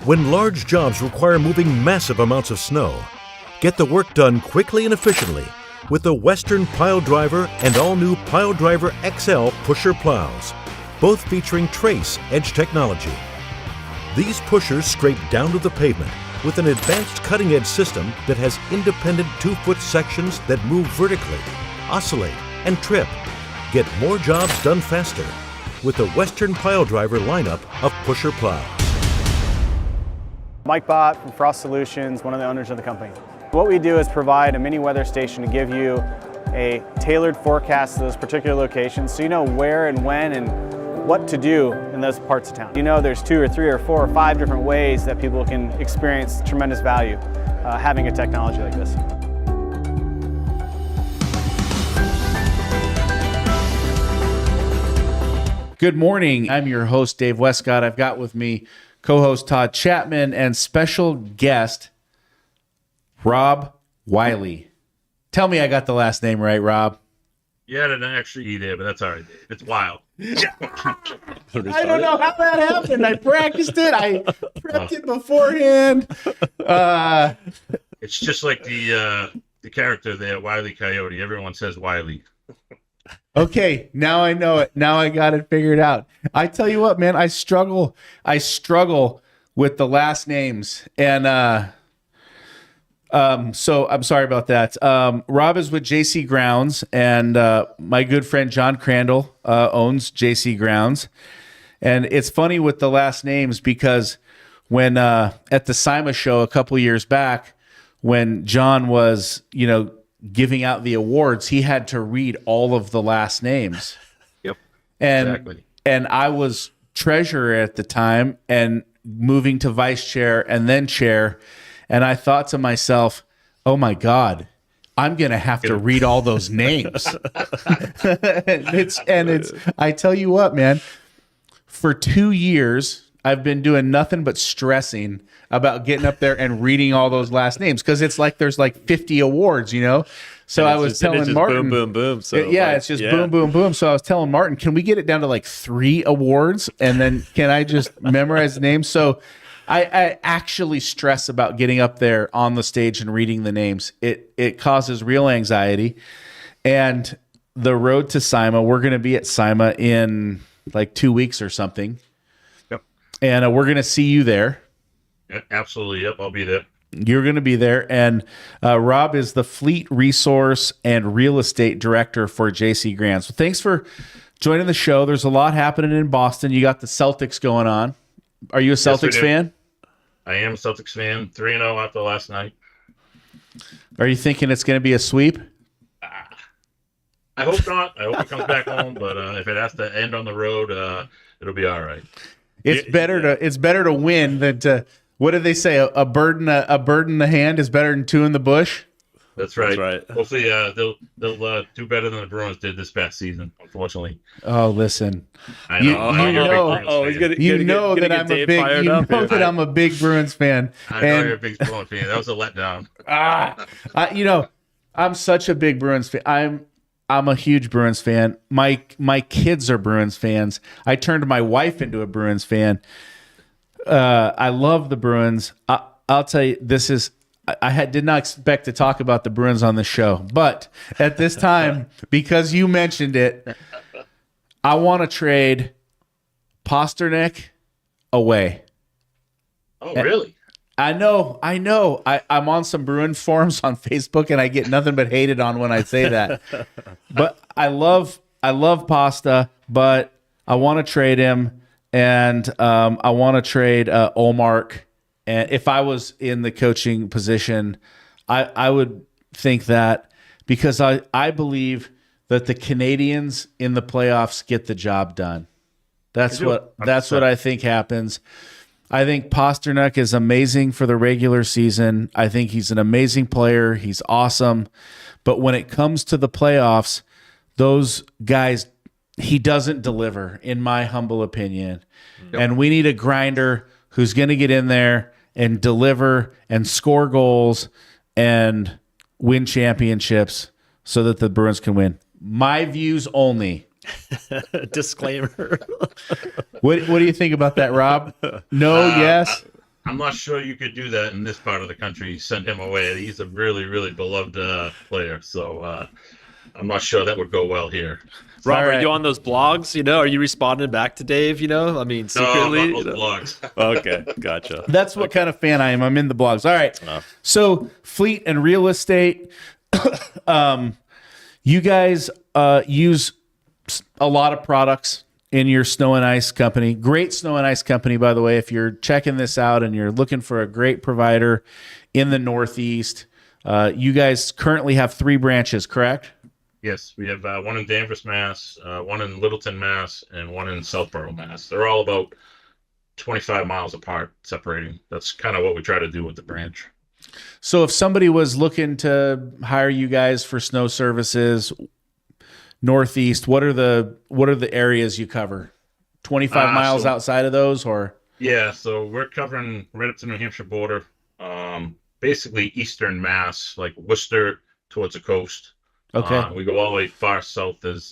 When large jobs require moving massive amounts of snow, get the work done quickly and efficiently with the Western Pile Driver and all-new Pile Driver XL pusher plows, both featuring Trace Edge technology. These pushers scrape down to the pavement with an advanced cutting-edge system that has independent 2-foot sections that move vertically, oscillate, and trip. Get more jobs done faster with the Western Pile Driver lineup of pusher plows. Mike Bott from Frost Solutions, one of the owners of the company. What we do is provide a mini weather station to give you a tailored forecast to those particular locations so you know where and when and what to do in those parts of town. You know there's 2 or 3 or 4 or 5 different ways that people can experience tremendous value having a technology like this. Good morning. I'm your host, Dave Wescott. I've got with me co-host Todd Chapman and special guest Rob Wile. Tell me I got the last name right, Rob. Yeah, I didn't actually eat it, but that's all right, Dave. It's Wile. I don't know how that happened. I practiced it. I prepped it beforehand. It's just like the character there, Wile E. Coyote. Everyone says Wiley. Okay, now I know it. Now I got it figured out. I tell you what, man, I struggle with the last names. And so I'm sorry about that. Rob is with JC Grounds, and my good friend John Crandall owns JC Grounds. And it's funny with the last names because when at the SIMA show a couple years back, when John was, giving out the awards, he had to read all of the last names. Yep. Exactly. And I was treasurer at the time and moving to vice chair and then chair. And I thought to myself, oh my God, I'm going to have to read all those names. I tell you what, man, for 2 years, I've been doing nothing but stressing about getting up there and reading all those last names because it's like there's like 50 awards, So I was telling Martin, boom, boom, boom. So it's just boom, boom, boom. So I was telling Martin, can we get it down to like 3 awards, and then can I just memorize the names? So I actually stress about getting up there on the stage and reading the names. It causes real anxiety. And the road to SIMA, we're going to be at SIMA in like 2 weeks or something. Yep. And we're going to see you there. Yeah, absolutely. Yep, I'll be there. You're going to be there. And Rob is the Fleet Resource and Real Estate Director for JC Grounds. So thanks for joining the show. There's a lot happening in Boston. You got the Celtics going on. Are you a Celtics fan? I am a Celtics fan. 3-0 after last night. Are you thinking it's going to be a sweep? I hope not. I hope it comes back home. But if it has to end on the road, it'll be all right. It's better to win than to. What did they say? A bird in the hand is better than 2 in the bush. That's right. That's right. Hopefully, they'll do better than the Bruins did this past season. Unfortunately. Oh, listen. I know. That I'm a big Bruins fan. I know you're a big Bruins fan. That was a letdown. I'm such a big Bruins fan. I'm a huge Bruins fan. My kids are Bruins fans. I turned my wife into a Bruins fan. I love the Bruins. I'll tell you, I did not expect to talk about the Bruins on the show, but at this time, because you mentioned it, I want to trade Pasternak away. Oh, really? I know. I'm on some Bruin forums on Facebook, and I get nothing but hated on when I say that. But I love Pasta, but I want to trade him. And I want to trade Olmark. And if I was in the coaching position, I would think that because I believe that the Canadians in the playoffs get the job done. That's what I think happens. I think Pasternak is amazing for the regular season. I think he's an amazing player. He's awesome. But when it comes to the playoffs, those guys, he doesn't deliver, in my humble opinion. Yep. And we need a grinder who's going to get in there and deliver and score goals and win championships so that the Bruins can win. My views only. Disclaimer. What do you think about that, Rob? No, yes? I'm not sure you could do that in this part of the country. Send him away. He's a really, really beloved player. So I'm not sure that would go well here. Rob, All right. are you on those blogs? Are you responding back to Dave? I mean, secretly. No, not those blogs. Okay, gotcha. That's what kind of fan I am. I'm in the blogs. All right. So fleet and real estate. You guys use a lot of products in your snow and ice company. Great snow and ice company, by the way. If you're checking this out and you're looking for a great provider in the Northeast, you guys currently have 3 branches, correct? Yes, we have one in Danvers, Mass, one in Littleton, Mass, and one in Southborough, Mass. They're all about 25 miles apart, separating. That's kind of what we try to do with the branch. So if somebody was looking to hire you guys for snow services, Northeast, what are the areas you cover? 25 miles outside of those, or? Yeah, so we're covering right up to the New Hampshire border, basically eastern Mass, like Worcester towards the coast. Okay. We go all the way far south as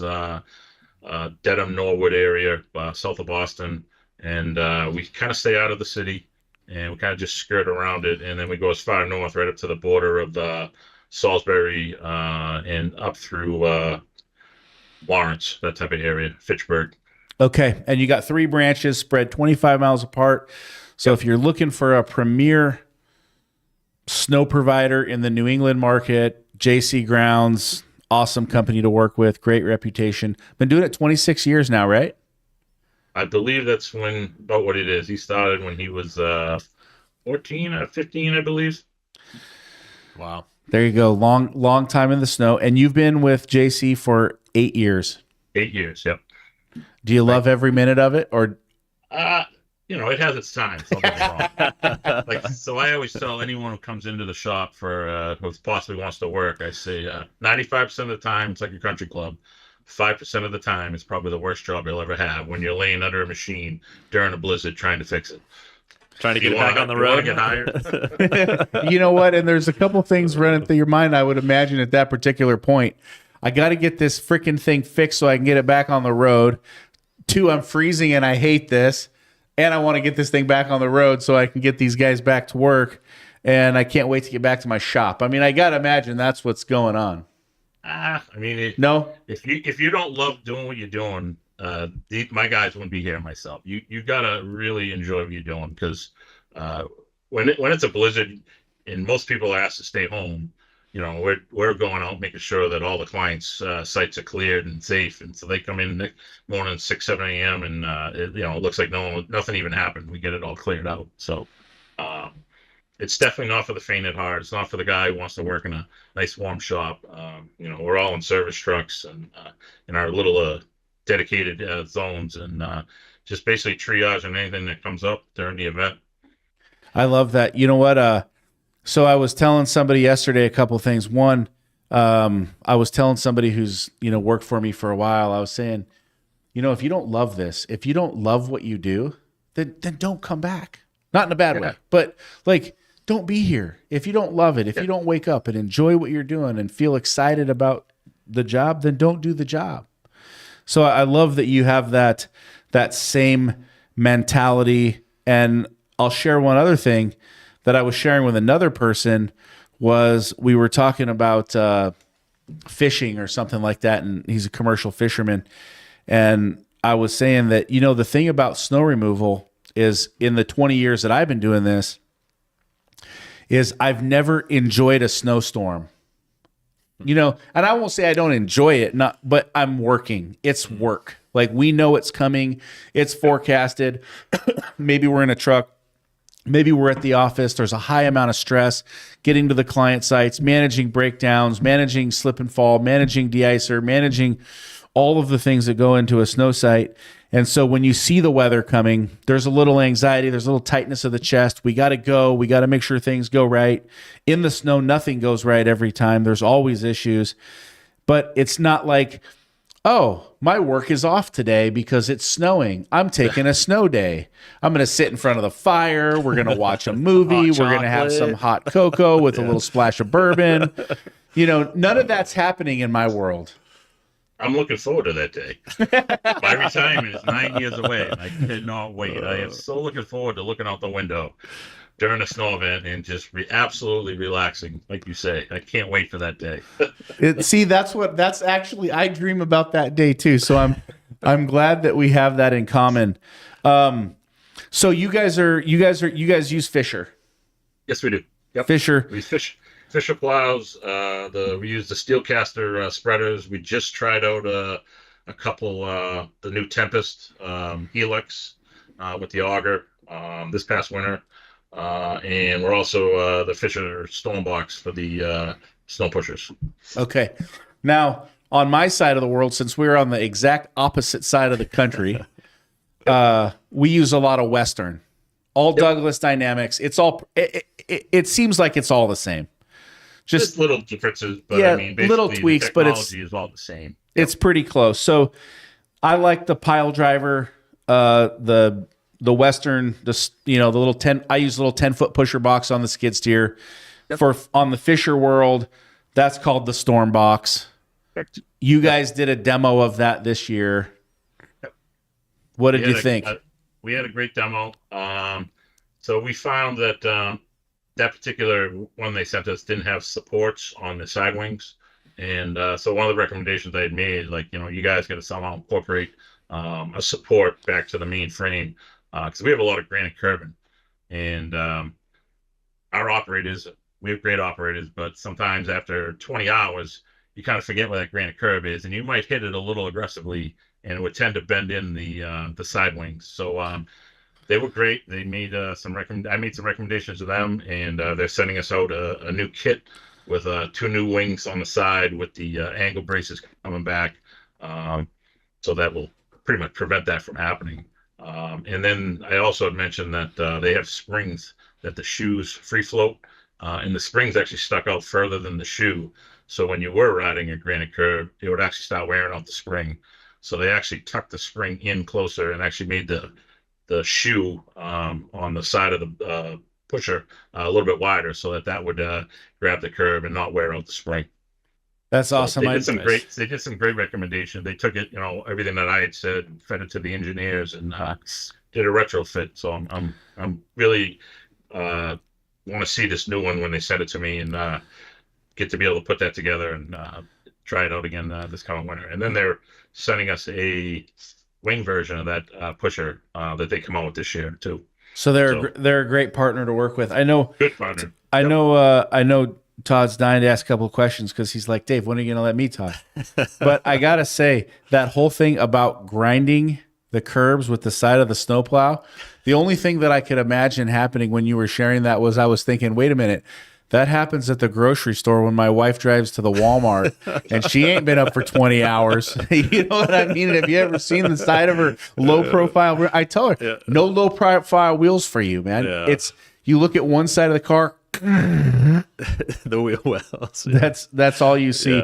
Dedham, Norwood area, south of Boston, and we kind of stay out of the city, and we kind of just skirt around it, and then we go as far north, right up to the border of Salisbury and up through Lawrence, that type of area, Fitchburg. Okay, and you got 3 branches spread 25 miles apart. So if you're looking for a premier snow provider in the New England market, JC Grounds, awesome company to work with, great reputation. Been doing it 26 years now, right? I believe that's about what it is. He started when he was 14 or 15, I believe. Wow. There you go. Long time in the snow. And you've been with JC for 8 years. 8 years, yep. Do you love every minute of it, or? It has its time. Don't get me wrong. So I always tell anyone who comes into the shop who possibly wants to work, I say 95% of the time it's like a country club. 5% of the time it's probably the worst job you'll ever have when you're laying under a machine during a blizzard trying to fix it. Trying to get it back on the road. Get hired. You know what? And there's a couple things running through your mind, I would imagine, at that particular point. I got to get this freaking thing fixed so I can get it back on the road. 2, I'm freezing and I hate this. And I want to get this thing back on the road so I can get these guys back to work. And I can't wait to get back to my shop. I mean, I got to imagine that's what's going on. No? If you don't love doing what you're doing, my guys wouldn't be here myself. You got to really enjoy what you're doing, because when it's a blizzard and most people are asked to stay home, we're going out making sure that all the clients' sites are cleared and safe, and so they come in the morning 6-7 a.m. and it looks like nothing even happened. We get it all cleared out. So it's definitely not for the faint at heart. It's not for the guy who wants to work in a nice warm shop. We're all in service trucks and in our little dedicated zones, and just basically triage on anything that comes up during the event. I love that. You know what? So I was telling somebody yesterday a couple things. One, I was telling somebody who's, worked for me for a while, I was saying, if you don't love this, if you don't love what you do, then don't come back. Not in a bad way, but don't be here. If you don't love it, if you don't wake up and enjoy what you're doing and feel excited about the job, then don't do the job. So I love that you have that same mentality. And I'll share one other thing that I was sharing with another person. Was we were talking about fishing or something like that, and he's a commercial fisherman. And I was saying that, the thing about snow removal is, in the 20 years that I've been doing this, is I've never enjoyed a snowstorm. And I won't say I don't enjoy it, but I'm working. It's work. We know it's coming. It's forecasted. Maybe we're in a truck. Maybe we're at the office. There's a high amount of stress getting to the client sites, managing breakdowns, managing slip and fall, managing de-icer, managing all of the things that go into a snow site. And so when you see the weather coming, there's a little anxiety, there's a little tightness of the chest. We got to go. We got to make sure things go right. In the snow, nothing goes right every time. There's always issues. But it's not like, oh, my work is off today because it's snowing. I'm taking a snow day. I'm going to sit in front of the fire. We're going to watch a movie. We're going to have some hot cocoa with a little splash of bourbon. None of that's happening in my world. I'm looking forward to that day. My retirement is 9 years away, and I cannot wait. I am so looking forward to looking out the window during a snow event and just absolutely relaxing, like you say. I can't wait for that day. See, that's actually, I dream about that day too. So I'm glad that we have that in common. So you guys use Fisher. Yes, we do. Yep. Fisher. We use Fisher plows. We use the Steelcaster spreaders. We just tried out a couple, the new Tempest Helix with the auger this past winter. And we're also the Fisher Stormbox for the snow pushers. Okay. Now, on my side of the world, since we're on the exact opposite side of the country, we use a lot of Western. All Douglas Dynamics. It's all. It seems like it's all the same. Just little differences, but yeah, I mean, basically little tweaks, the but technology is all the same. It's pretty close. So, I like the pile driver, the Western, the little 10. I use a little 10-foot pusher box on the skid steer. Yep. On the Fisher world, that's called the Storm Box. Perfect. You guys did a demo of that this year. Yep. What did you think? We had a great demo. So we found that that particular one they sent us didn't have supports on the side wings. And so one of the recommendations I had made, you guys got to somehow incorporate a support back to the main frame because we have a lot of granite curbing. And our operators, we have great operators, but sometimes after 20 hours, you kind of forget where that granite curb is, and you might hit it a little aggressively, and it would tend to bend in the side wings. So they were great. They made I made some recommendations to them, and they're sending us out a new kit with 2 new wings on the side with the angle braces coming back. So that will pretty much prevent that from happening. And then I also had mentioned that they have springs that the shoes free float, and the springs actually stuck out further than the shoe. So when you were riding a granite curb, it would actually start wearing out the spring. So they actually tucked the spring in closer and actually made the shoe on the side of the pusher a little bit wider so that would grab the curb and not wear out the spring. That's awesome. They did some great recommendations. They took it, everything that I had said, and fed it to the engineers, and did a retrofit. So I'm really want to see this new one when they send it to me, and get to be able to put that together and try it out again this coming winter. And then they're sending us a wing version of that pusher that they come out with this year too. So they're a great partner to work with. I know. Good partner. I know. Todd's dying to ask a couple of questions because he's like, Dave, when are you going to let me talk? But I got to say, that whole thing about grinding the curbs with the side of the snowplow, the only thing that I could imagine happening when you were sharing that was I was thinking, wait a minute, that happens at the grocery store when my wife drives to the Walmart and she ain't been up for 20 hours. You know what I mean? Have you ever seen the side of her low profile? I tell her, no low profile wheels for you, man. Yeah. You look at one side of the car, the wheel wells. Yeah. That's all you see.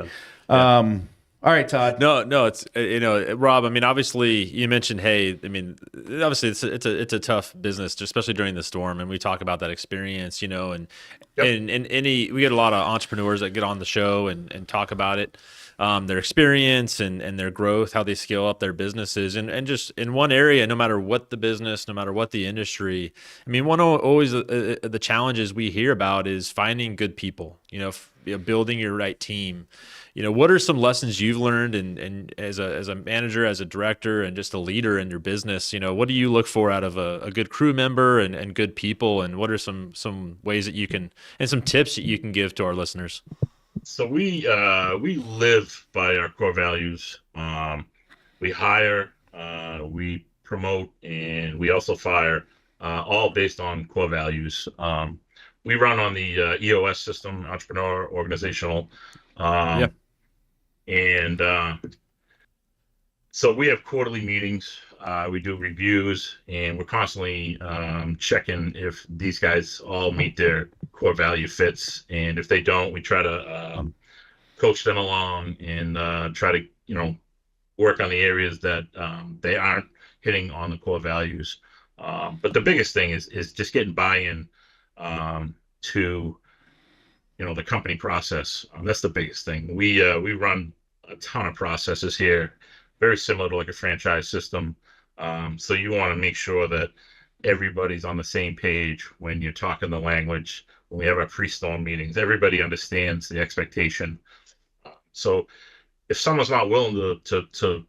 Yeah. All right, Todd. No, it's Rob. I mean, obviously, you mentioned hay. I mean, obviously, it's a tough business, especially during the storm, and we talk about that experience. And we get a lot of entrepreneurs that get on the show and talk about it, their experience and their growth, how they scale up their businesses, and just in one area, no matter what the business, no matter what the industry. I mean, always the challenges we hear about is finding good people. Building your right team. What are some lessons you've learned and as a manager, as a director, and just a leader in your business? What do you look for out of a good crew member and good people? And what are some ways that you can, and some tips that you can give to our listeners? So we live by our core values. We hire, we promote, and we also fire, all based on core values. We run on the EOS system, entrepreneur organizational. And so we have quarterly meetings, we do reviews, and we're constantly checking if these guys all meet their core value fits. And if they don't, we try to coach them along and try to, work on the areas that they aren't hitting on the core values. But the biggest thing is just getting buy-in to the company process. That's the biggest thing. We run a ton of processes here, very similar to like a franchise system. So you want to make sure that everybody's on the same page when you're talking the language. When we have our pre-storm meetings, everybody understands the expectation. So if someone's not willing to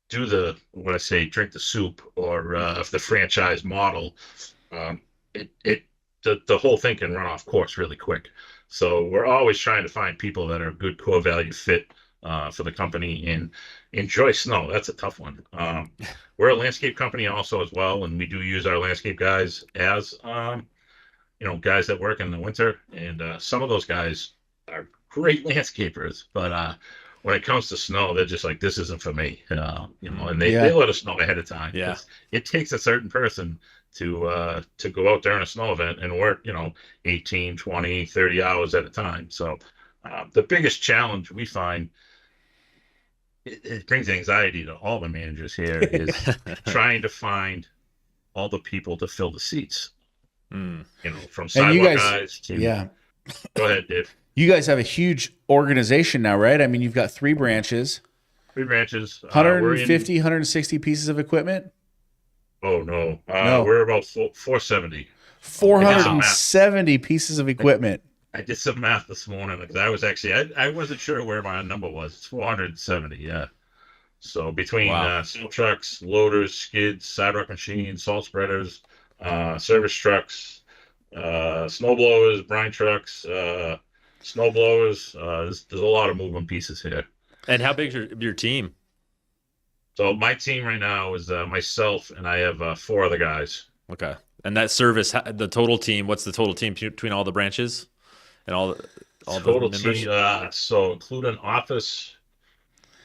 do the, what I say, drink the soup, or if the franchise model, the whole thing can run off course really quick. So we're always trying to find people that are a good core value fit for the company and enjoy snow. That's a tough one. We're a landscape company also as well, and we do use our landscape guys as guys that work in the winter. And some of those guys are great landscapers, but when it comes to snow, they're just like, this isn't for me, and they let us know ahead of time. Yeah. It takes a certain person to go out there in a snow event and work, 18, 20, 30 hours at a time. So the biggest challenge we find, it brings anxiety to all the managers here, is trying to find all the people to fill the seats. From sidewalk guys to... Go ahead, Dave. You guys have a huge organization now, right? I mean, you've got 3 branches. 3 branches. 150, 160 pieces of equipment? Oh, no. We're about 470. 470 pieces of equipment. I did some math this morning because I was actually, I wasn't sure where my number was. It's 470, yeah. So between snow trucks, loaders, skids, sidewalk machines, salt spreaders, service trucks, snow blowers, brine trucks, snow blowers, there's a lot of moving pieces here. And how big is your team? So my team right now is myself, and I have 4 other guys. Okay. And that service, the total team, what's the total team between all the branches and all the members? Team, so including office,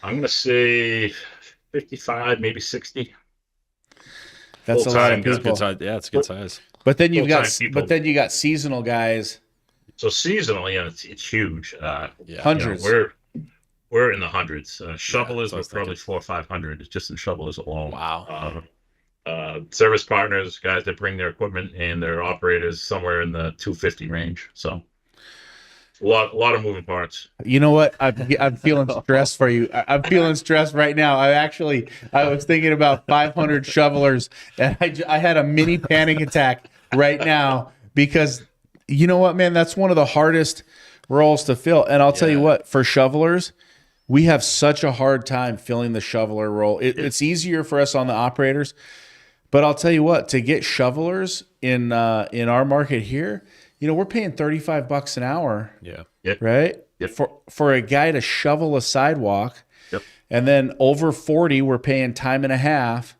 I'm going to say 55, maybe 60. That's a lot of people. Good size. Yeah, it's a good size. But then you got seasonal guys. So seasonal, it's huge. Hundreds. We're in the hundreds. Shovelers were probably 400 or 500 just in shovelers alone. Wow. Service partners, guys that bring their equipment and their operators, somewhere in the 250 range. So a lot of moving parts. You know what? I'm feeling stressed for you. I'm feeling stressed right now. I was thinking about 500 shovelers, and I had a mini panic attack right now, because you know what, man? That's one of the hardest roles to fill. And I'll tell you what, for shovelers, we have such a hard time filling the shoveler role. It's easier for us on the operators, but I'll tell you what, to get shovelers in our market here, we're paying $35 an hour. Yeah. Yep. Right? Yep. For a guy to shovel a sidewalk. Yep. And then over 40, we're paying time and a half.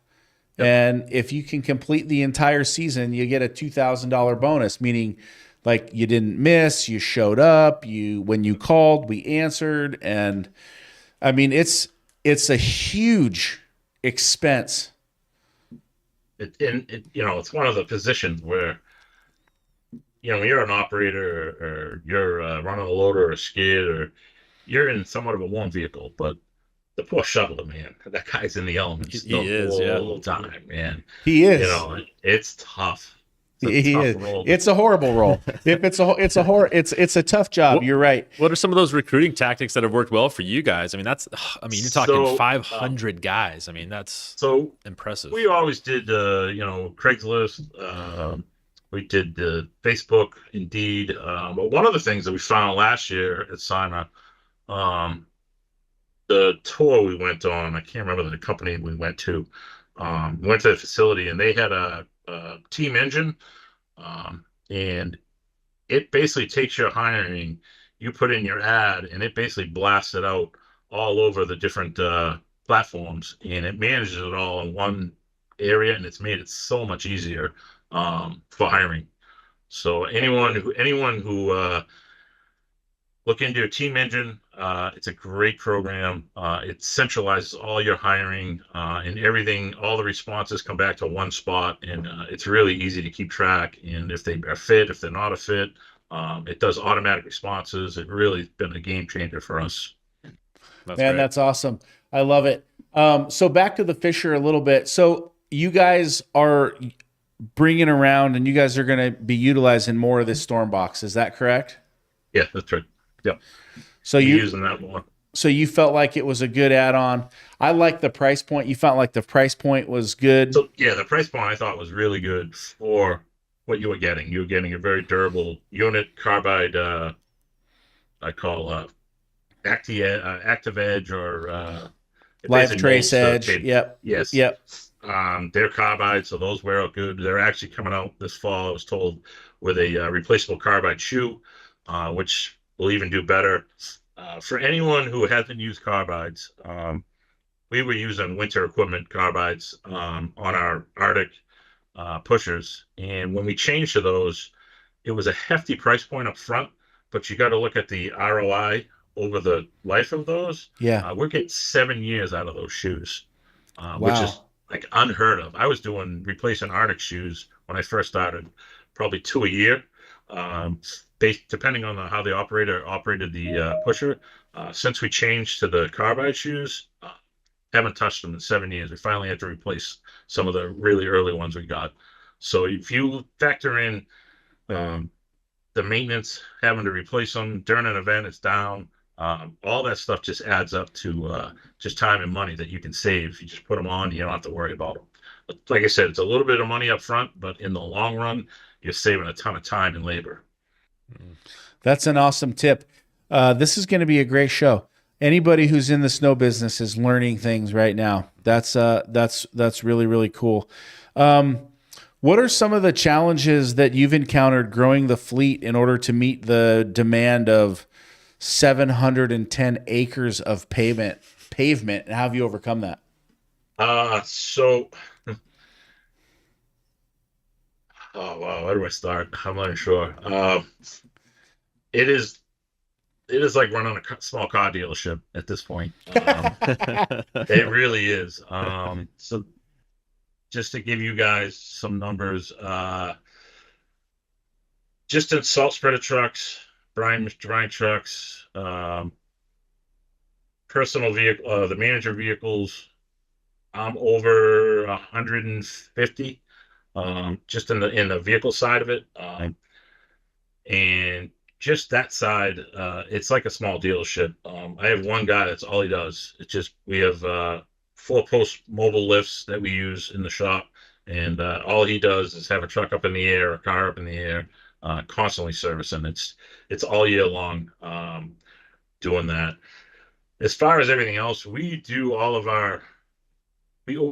Yep. And if you can complete the entire season, you get a $2,000 bonus, meaning like you didn't miss, you showed up, when you called, we answered. And I mean, it's a huge expense. It's one of the positions where, when you're an operator, or you're running a loader or a skid, or you're in somewhat of a warm vehicle, but the poor shoveler, man, that guy's in the elements the whole time, man. He is. It's tough. It's a horrible role. It's a tough job. You're right. What are some of those recruiting tactics that have worked well for you guys? I mean, you're talking 500 guys. I mean, that's so impressive. We always did, Craigslist. We did Facebook, Indeed. But one of the things that we found last year at SIMA, the tour we went on, I can't remember the company we went to. We went to the facility, and they had a team engine, and it basically takes your hiring, you put in your ad, and it basically blasts it out all over the different platforms, and it manages it all in one area, and it's made it so much easier for hiring. So anyone who look into your team engine, it's a great program. It centralizes all your hiring and everything. All the responses come back to one spot, and it's really easy to keep track. And if they are fit, if they're not a fit, it does automatic responses. It really has been a game changer for us. That's awesome. I love it. So back to the Fisher a little bit. So you guys are bringing around, and you guys are going to be utilizing more of this storm box. Is that correct? Yeah, that's right. Yeah. So you're using that more. So you felt like it was a good add-on. I like the price point. You felt like the price point was good. So yeah, the price point I thought was really good for what you were getting. You were getting a very durable unit carbide. I call Active Edge, or it Live basically Trace molds the Edge. tape. Yep. Yes. Yep. They're carbide, so those wear out good. They're actually coming out this fall, I was told, with a replaceable carbide shoe, which will even do better. For anyone who hasn't used carbides, we were using winter equipment carbides on our Arctic pushers. And when we changed to those, it was a hefty price point up front, but you got to look at the ROI over the life of those. Yeah. We're getting 7 years out of those shoes, which is Wow. like unheard of. I was replacing Arctic shoes when I first started, probably 2 a year, based depending on how the operator operated the pusher. Since we changed to the carbide shoes, haven't touched them in 7 years. We finally had to replace some of the really early ones we got. So if you factor in um, the maintenance, having to replace them during an event, it's down. All that stuff just adds up to just time and money that you can save. You just put them on, you don't have to worry about them. But like I said, it's a little bit of money up front, but in the long run, you're saving a ton of time and labor. That's an awesome tip. This is going to be a great show. Anybody who's in the snow business is learning things right now. That's really, really cool. What are some of the challenges that you've encountered growing the fleet in order to meet the demand of 710 acres of pavement, and how have you overcome that? So, oh wow, where do I start? I'm not sure. It is like running a small car dealership at this point. It really is. So just to give you guys some numbers, just in salt spreader trucks, brine trucks, personal vehicle, the manager vehicles, I'm over 150, just in the vehicle side of it. And just that side, it's like a small dealership. I have one guy that's all he does. It's just we have 4-post mobile lifts that we use in the shop, and all he does is have a truck up in the air, a car up in the air, constantly servicing. It's all year long, doing that. As far as everything else, we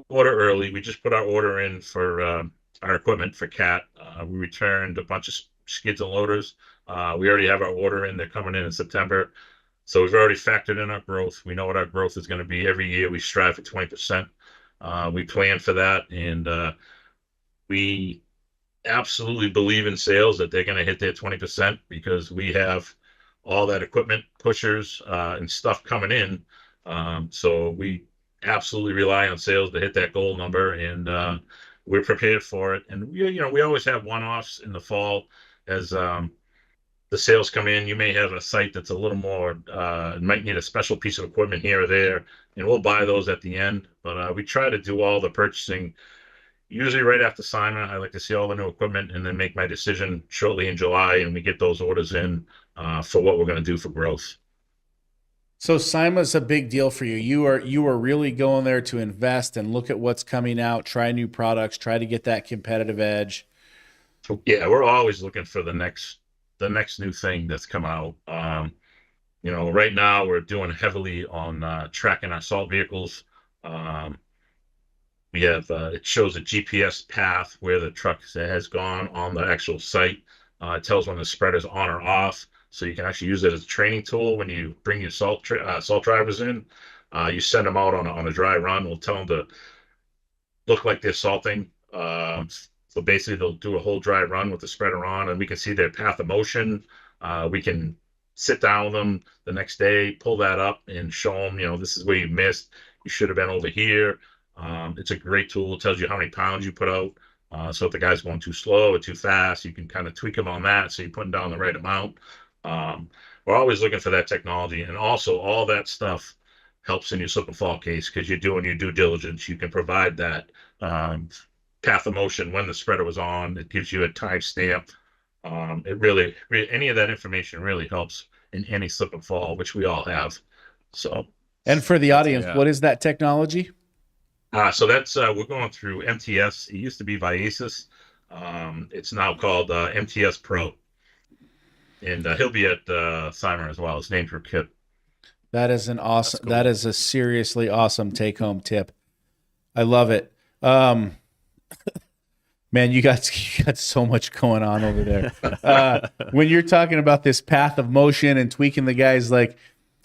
order early. We just put our order in for our equipment for CAT. We returned a bunch of skids and loaders. We already have our order in. They're coming in September. So we've already factored in our growth. We know what our growth is going to be every year. We strive for 20%. We plan for that. And we absolutely believe in sales that they're going to hit their 20% because we have all that equipment, pushers, and stuff coming in. So we absolutely rely on sales to hit that goal number, and we're prepared for it. And we always have one-offs in the fall as the sales come in. You may have a site that's a little more might need a special piece of equipment here or there, and we'll buy those at the end. But we try to do all the purchasing usually right after SIMA. I like to see all the new equipment and then make my decision shortly in July, and we get those orders in for what we're going to do for growth. So SIMA's a big deal for you. You are really going there to invest and look at what's coming out, try new products, try to get that competitive edge. So yeah, we're always looking for the next new thing that's come out. Right now we're doing heavily on tracking our salt vehicles. We have it shows a GPS path where the truck has gone on the actual site. It tells when the spreader's on or off, so you can actually use it as a training tool when you bring your salt drivers in. You send them out on a dry run. We'll tell them to look like they're salting. So basically, they'll do a whole dry run with the spreader on, and we can see their path of motion. We can sit down with them the next day, pull that up, and show them, this is where you missed. You should have been over here. It's a great tool. It tells you how many pounds you put out. So if the guy's going too slow or too fast, you can kind of tweak them on that so you're putting down the right amount. We're always looking for that technology. And also, all that stuff helps in your slip and fall case because you're doing your due diligence. You can provide that path of motion when the spreader was on. It gives you a time stamp. It really, any of that information really helps in any slip and fall, which we all have. So, And for the audience, yeah. what is that technology? so that's we're going through MTS. It used to be Viasis. It's now called MTS Pro, and he'll be at SIMA as well. His name's for Kip. That is an awesome. cool. That is a seriously awesome take-home tip. I love it. Man, you got so much going on over there. When you're talking about this path of motion and tweaking the guys, like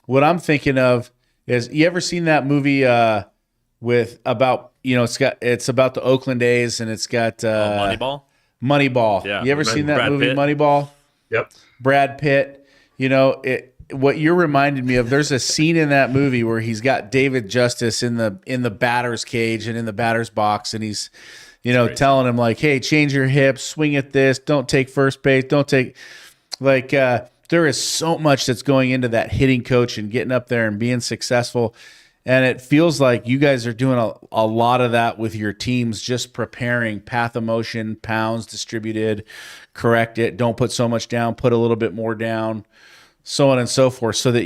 what I'm thinking of is, you ever seen that movie with about, it's about the Oakland A's, and it's got Moneyball. Moneyball. Yeah. You ever seen that Brad movie, Pitt. Moneyball? Yep. Brad Pitt. What you're reminding me of, there's a scene in that movie where he's got David Justice in the batter's cage and in the batter's box, and he's, telling him like, hey, change your hips, swing at this, don't take first base, don't take, like, there is so much that's going into that hitting coach and getting up there and being successful. And it feels like you guys are doing a lot of that with your teams, just preparing path of motion, pounds distributed, correct it, don't put so much down, put a little bit more down, so on and so forth, so that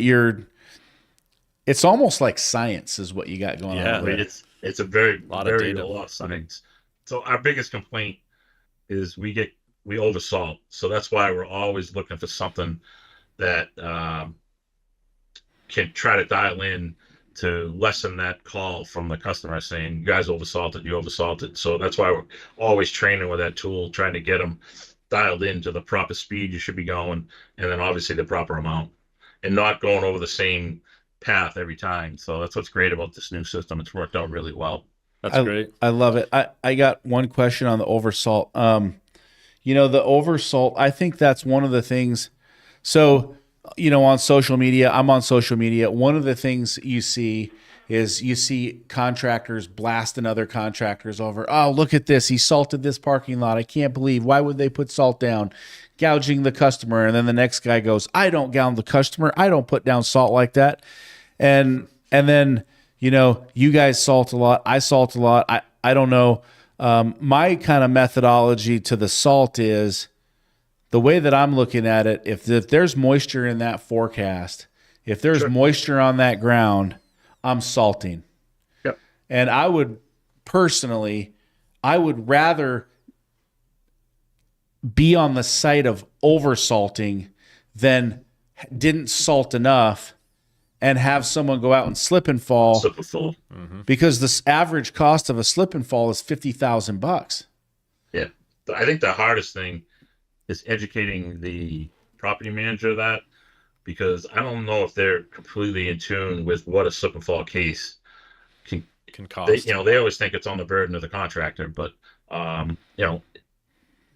it's almost like science is what you got going on. I mean, it's a very Lot of data. a lot of science. So our biggest complaint is we oversalt. So that's why we're always looking for something that can try to dial in to lessen that call from the customer saying, you guys oversalted, you oversalted. So that's why we're always training with that tool, trying to get them dialed into the proper speed you should be going, and then obviously the proper amount, and not going over the same path every time. So that's what's great about this new system. It's worked out really well. That's great. I love it. I got one question on the oversalt. The oversalt, I think that's one of the things. So, on social media, I'm on social media. One of the things you see contractors blasting other contractors over. Oh, look at this. He salted this parking lot. I can't believe. Why would they put salt down? Gouging the customer. And then the next guy goes, I don't gouge the customer. I don't put down salt like that. And then, you guys salt a lot. I salt a lot. I don't know. My kind of methodology to the salt is, the way that I'm looking at it, if there's moisture in that forecast, if there's moisture on that ground, I'm salting. Yep. And I would rather be on the side of oversalting than didn't salt enough and have someone go out and slip and fall. Slip and fall. Because the average cost of a slip and fall is $50,000. Yeah. I think the hardest thing is educating the property manager of that, because I don't know if they're completely in tune with what a slip and fall case can cost. They always think it's on the burden of the contractor, but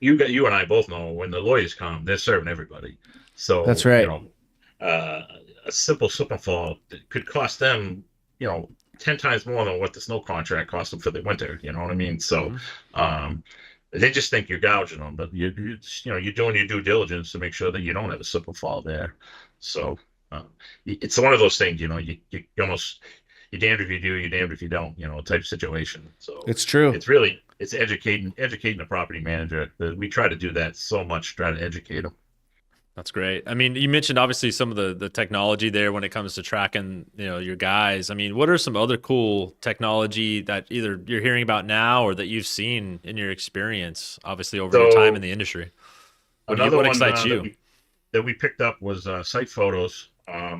you and I both know when the lawyers come, they're serving everybody. So that's right. A simple slip and fall could cost them, 10 times more than what the snow contract cost them for the winter. You know what I mean? So, they just think you're gouging them, but you're doing your due diligence to make sure that you don't have a slip and fall there. So it's one of those things, you almost, you're damned if you do, you're damned if you don't, type of situation. So it's true. It's educating the property manager. We try to do that so much, try to educate them. That's great. I mean, you mentioned obviously some of the technology there when it comes to tracking, your guys. I mean, what are some other cool technology that either you're hearing about now or that you've seen in your experience, obviously over your time in the industry? What excites you? That we picked up was site photos.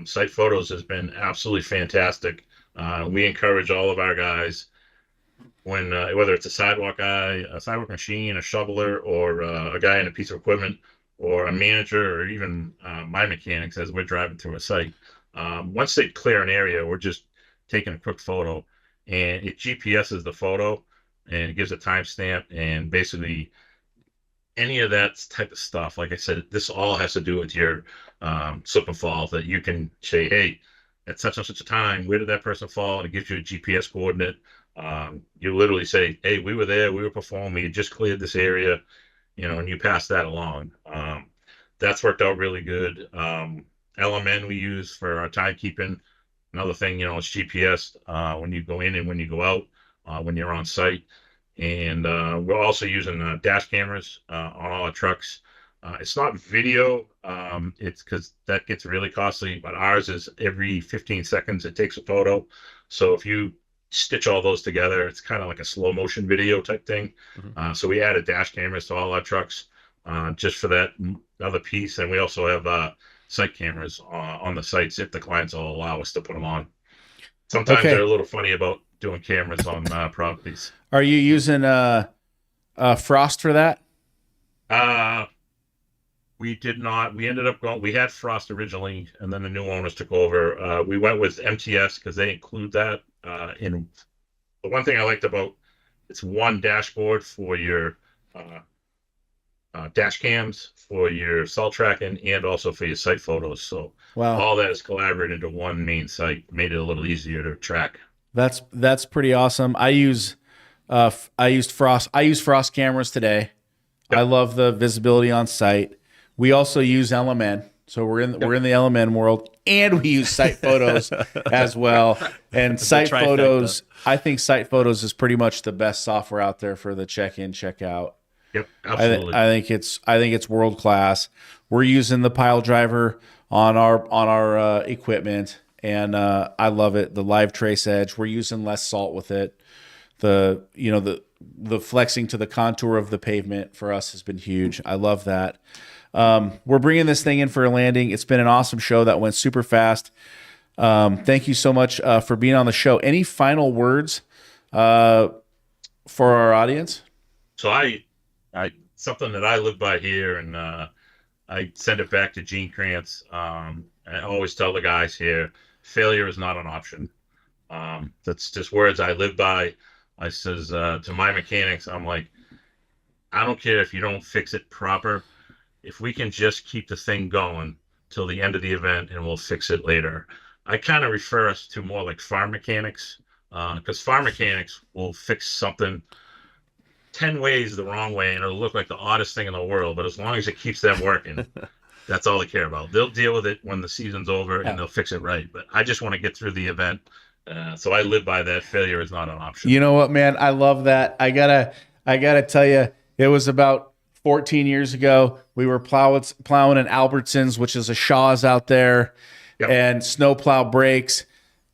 Site photos has been absolutely fantastic. We encourage all of our guys, when whether it's a sidewalk guy, a sidewalk machine, a shoveler, or a guy in a piece of equipment, or a manager, or even my mechanics as we're driving through a site. Once they clear an area, we're just taking a quick photo, and it GPSs the photo, and it gives a timestamp, and basically any of that type of stuff. Like I said, this all has to do with your slip and fall, that you can say, hey, at such and such a time, where did that person fall? And it gives you a GPS coordinate. You literally say, hey, we were there, we were performing, we had just cleared this area, and you pass that along. That's worked out really good. LMN we use for our timekeeping. Another thing, is GPS when you go in and when you go out, when you're on site. And we're also using dash cameras on all our trucks. It's not video. It's because that gets really costly, but ours is every 15 seconds it takes a photo. So if you stitch all those together, it's kind of like a slow motion video type thing. So we added dash cameras to all our trucks just for that other piece. And we also have site cameras on the sites if the clients will allow us to put them on. Sometimes they're a little funny about doing cameras on properties. Are you using Frost for that? We did not. We ended up going. We had Frost originally, and then the new owners took over. We went with MTS because they include that. In the one thing I liked about it's one dashboard for your dash cams, for your salt tracking, and also for your site photos. So all that is collaborated into one main site. Made it a little easier to track. That's pretty awesome. I used Frost. I use Frost cameras today. Yep. I love the visibility on site. We also use LMN, so we're in the LMN world, and we use site photos as well. And site photos, I think site photos is pretty much the best software out there for the check-in, check-out. Yep, absolutely. I think it's world class. We're using the pile driver on our equipment, and I love it. The live trace edge. We're using less salt with it. The flexing to the contour of the pavement for us has been huge. I love that. We're bringing this thing in for a landing. It's been an awesome show that went super fast. Thank you so much for being on the show. Any final words for our audience? So I something that I live by here, and I send it back to Gene Krantz. I always tell the guys here, failure is not an option. That's just words I live by. I says to my mechanics, I'm like, I don't care if you don't fix it proper. If we can just keep the thing going till the end of the event and we'll fix it later. I kind of refer us to more like farm mechanics, because farm mechanics will fix something 10 ways the wrong way and it'll look like the oddest thing in the world. But as long as it keeps them working, that's all they care about. They'll deal with it when the season's over and they'll fix it right. But I just want to get through the event. So I live by that. Failure is not an option. You know what, man? I love that. I gotta tell you, it was about 14 years ago. We were plowing in Albertsons, which is a Shaw's out there, and snowplow breaks.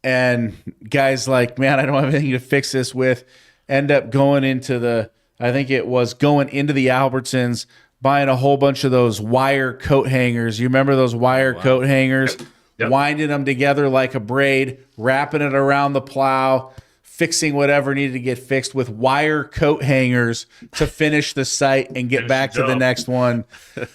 And guys like, man, I don't have anything to fix this with. End up going into the Albertsons, buying a whole bunch of those wire coat hangers. You remember those wire coat hangers? Yep. Winding them together like a braid, wrapping it around the plow, fixing whatever needed to get fixed with wire coat hangers to finish the site and get back to the next one.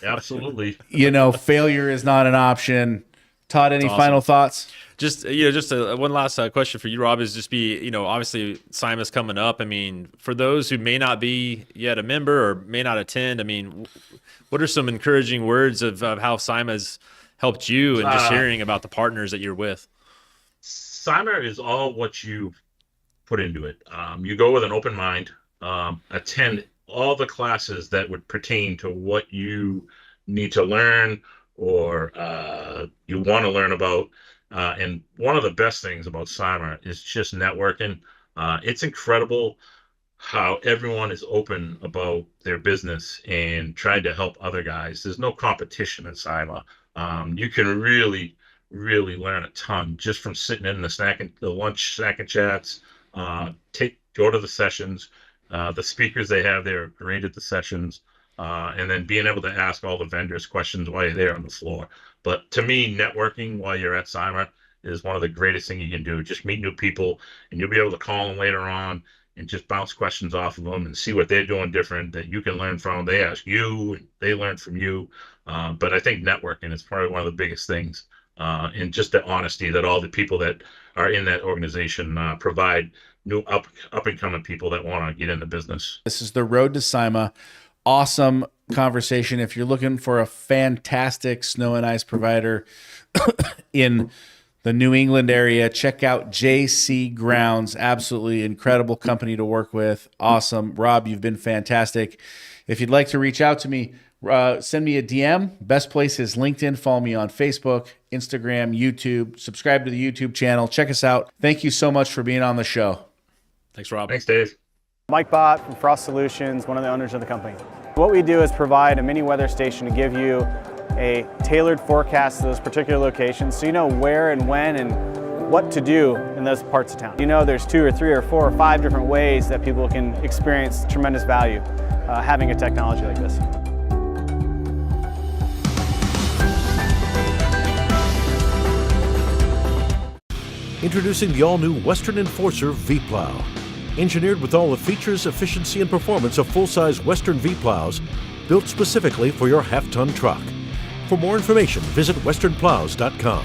Absolutely. Failure is not an option. Todd, any final thoughts? Just one last question for you, Rob, is just obviously SIMA's coming up. I mean, for those who may not be yet a member or may not attend, I mean, what are some encouraging words of how SIMA's helped you, and just hearing about the partners that you're with? SIMA is all what you put into it. You go with an open mind, attend all the classes that would pertain to what you need to learn or you want to learn about. And one of the best things about SIMA is just networking. It's incredible how everyone is open about their business and trying to help other guys. There's no competition in SIMA. You can really, really learn a ton just from sitting in the lunch snack and chats. Go to the sessions. The speakers they have there are great at the sessions, and then being able to ask all the vendors questions while you're there on the floor. But to me, networking while you're at SIMA is one of the greatest things you can do. Just meet new people, and you'll be able to call them later on and just bounce questions off of them and see what they're doing different that you can learn from. They ask you, and they learn from you. But I think networking is probably one of the biggest things, and just the honesty that all the people that are in that organization provide new up and coming people that want to get into business. This is the Road to SIMA. Awesome conversation. If you're looking for a fantastic snow and ice provider in the New England area, check out JC Grounds. Absolutely incredible company to work with. Awesome. Rob, you've been fantastic. If you'd like to reach out to me, send me a DM. Best place is LinkedIn. Follow me on Facebook, Instagram, YouTube. Subscribe to the YouTube channel. Check us out. Thank you so much for being on the show. Thanks, Rob. Thanks, Dave. Mike Bott from Frost Solutions, one of the owners of the company. What we do is provide a mini weather station to give you a tailored forecast to those particular locations so you know where and when and what to do in those parts of town. You know there's 2 or 3 or 4 or 5 different ways that people can experience tremendous value having a technology like this. Introducing the all-new Western Enforcer V-Plow. Engineered with all the features, efficiency, and performance of full-size Western V-Plows, built specifically for your half-ton truck. For more information, visit westernplows.com.